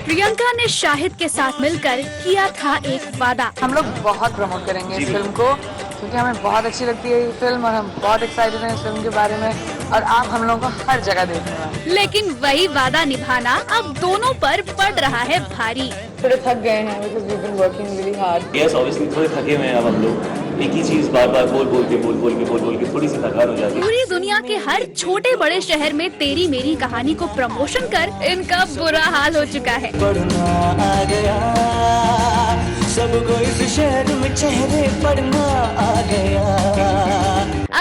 प्रियंका ने शाहिद के साथ मिलकर किया था एक वादा। हम लोग बहुत प्रमोट करेंगे इस फिल्म को, क्योंकि हमें बहुत अच्छी लगती है ये फिल्म और हम बहुत एक्साइटेड हैं इस फिल्म के बारे में और आप हम लोगों को हर जगह देखने वाले। लेकिन वही वादा निभाना अब दोनों पर पड़ रहा है भारी। थोड़े थक गए हैं because we've been working really hard. Yes, obviously थोड़े थके हुए हैं अब हम लोग। एक ही चीज बार बार बोल के थोड़ी सी थकान हो जाती है। पूरी दुनिया के हर छोटे बड़े शहर में तेरी मेरी कहानी को प्रमोशन कर इनका बुरा हाल हो चुका है। पढ़ना आ गया, सबको इस शहर में चेहरे पढ़ना आ गया।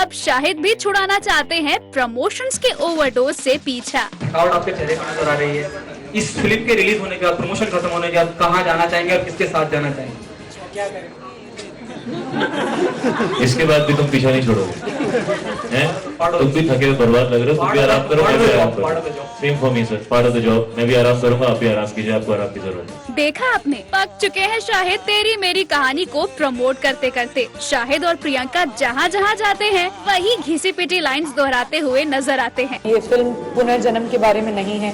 अब शाहिद भी छुड़ाना चाहते हैं प्रमोशंस के ओवरडोज से पीछा। थकावट आपके चेहरे पर नजर आ रही है। इस फिल्म के रिलीज होने के बाद, प्रमोशन खत्म होने के बाद कहाँ जाना चाहेंगे और किसके साथ जाना चाहेंगे? क्या करें? इसके बाद भी तुम पीछा नहीं छोड़ोगे, हैं? तुम भी थके हुए बर्बाद लग रहे हो, तुम भी आराम करो, मैं भी आराम करूँ। Same for me sir, part of the job. मैं भी आराम करूंगा, आप भी आराम कीजिए, आपको आराम की जरूरत है। देखा आपने, पक चुके हैं शाहिद तेरी मेरी कहानी को प्रमोट करते करते। शाहिद और प्रियंका जहाँ जहाँ जाते हैं वही घिसी पिटी लाइन्स दोहराते हुए नजर आते हैं। ये फिल्म पुनर्जन्म के बारे में नहीं है,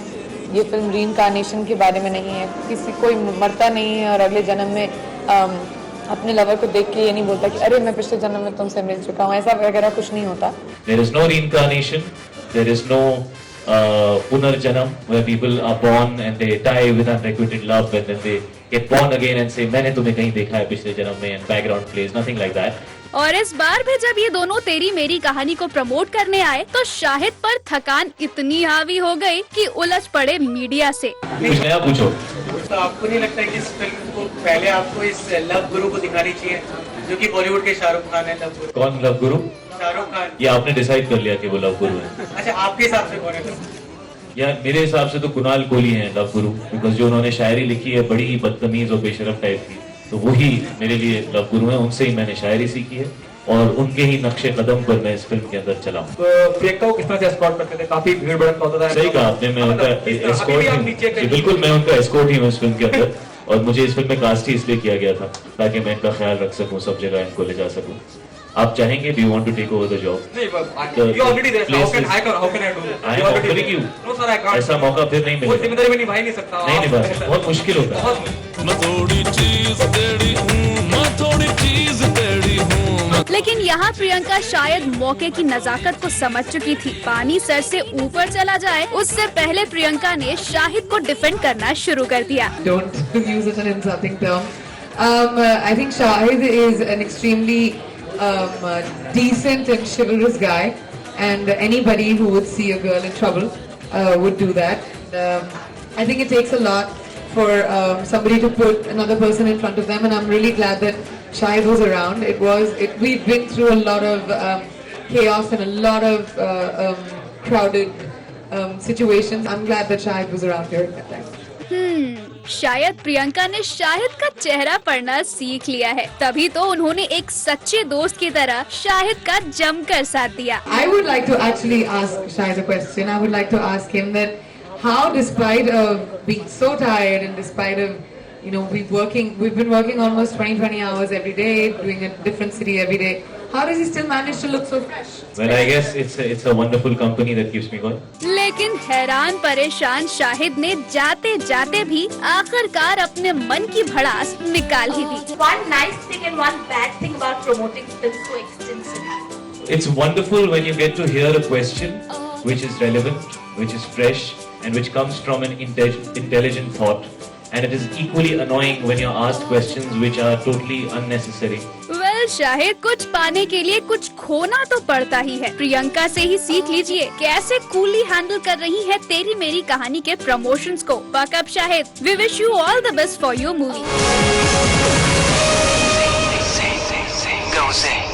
ये फिल्म रीइंकार्नेशन के बारे में नहीं है। किसी कोई मरता नहीं है और अगले जन्म में अपने लवर को देख के ये नहीं बोलता कि अरे मैं पिछले जन्म में तुमसे मिल चुका हूँ, ऐसा वगैरह कुछ नहीं होता। There is no reincarnation, there is no punarjanam where people are born and they die with unrequited love and then they get born again and say मैंने तुम्हें कहीं देखा है पिछले जन्म में and background plays, nothing like that. और इस बार भी जब ये दोनों तेरी मेरी कहानी को प्रमोट करने आए तो शाहिद पर थकान इतनी हावी हो गई कि उलझ पड़े मीडिया से। कुछ नया पूछो। तो आपको नहीं लगता है कि इस फिल्म को पहले आपको इस लव गुरु को दिखानी चाहिए, जो कि बॉलीवुड के शाहरुख खान है? लव गुरु कौन लव गुरु? शाहरुख खान। ये आपने डिसाइड कर लिया कि वो लव गुरु है? अच्छा, आपके हिसाब से कौन है? यार मेरे हिसाब से तो कुणाल कोहली है लव गुरु, बिकॉज जो उन्होंने शायरी लिखी है बड़ी ही बदतमीज और बेशरफ टाइप की, तो वही मेरे लिए लव गुरु है। उनसे ही मैंने शायरी सीखी है और उनके ही नक्शे कदम पर मैं इस फिल्म के अंदर चला हूँ। तो प्रियंका को किस तरह से एस्कॉर्ट करते थे? काफी भीड़ भड़क होता था। सही कहा आपने, मैं उनका एस्कॉर्ट ही, बिल्कुल मैं उनका एस्कॉर्ट ही हूँ इस फिल्म के अंदर। और मुझे इस फिल्म में कास्ट ही इसलिए किया गया था ताकि मैं इनका ख्याल रख सकूँ, सब जगह इनको ले जा सकूँ। आप चाहेंगे, do you want to take over the job? You already there. How can I do that? I am offering you. No sir, I can't. ऐसा मौका फिर नहीं मिलेगा। वो जिम्मेदारी में निभा ही नहीं सकता। नहीं निभा, बहुत मुश्किल होगा। मैं थोड़ी चीज तेरी हूँ, मैं थोड़ी चीज तेरी हूँ। लेकिन यहाँ प्रियंका शायद मौके की नजाकत को समझ चुकी थी। पानी सर से ऊपर चला जाए उससे पहले प्रियंका ने शाहिद को डिफेंड करना शुरू कर दिया। Don't use it an insulting term. I think Shahid is an extremely decent and chivalrous guy, and anybody who would see a girl in trouble would do that. I think it takes a lot for somebody to put another person in front of them, and I'm really glad that Shahid was around. We've been through a lot of chaos and a lot of crowded situations. I'm glad that Shahid was around here at that time. शायद प्रियंका ने शाहिद का चेहरा पढ़ना सीख लिया है, तभी तो उन्होंने एक सच्चे दोस्त की तरह शाहिद का जमकर साथ दिया। I would like to actually ask Shahid a question. I would like to ask him that how, despite of being so tired and despite of, you know, we've been working almost 20 hours every day, doing a different city every day. How does he still manage to look so fresh? Well, I guess it's a wonderful company that keeps me going. लेकिन हैरान परेशान शाहिद ने जाते जाते भी आखिरकार अपने मन की भड़ास निकाल ही दी। One nice thing and one bad thing about promoting films so extensively. It's wonderful when you get to hear a question which is relevant, which is fresh, and which comes from an intelligent thought. And it is equally annoying when you're asked questions which are totally unnecessary. Well, Shahid कुछ पाने के लिए कुछ खोना तो पड़ता ही है। प्रियंका से ही सीख लीजिए कैसे कूली हैंडल कर रही है तेरी मेरी कहानी के प्रमोशंस को। Buck up, Shahid. We wish you all the best for your movie. Go sing.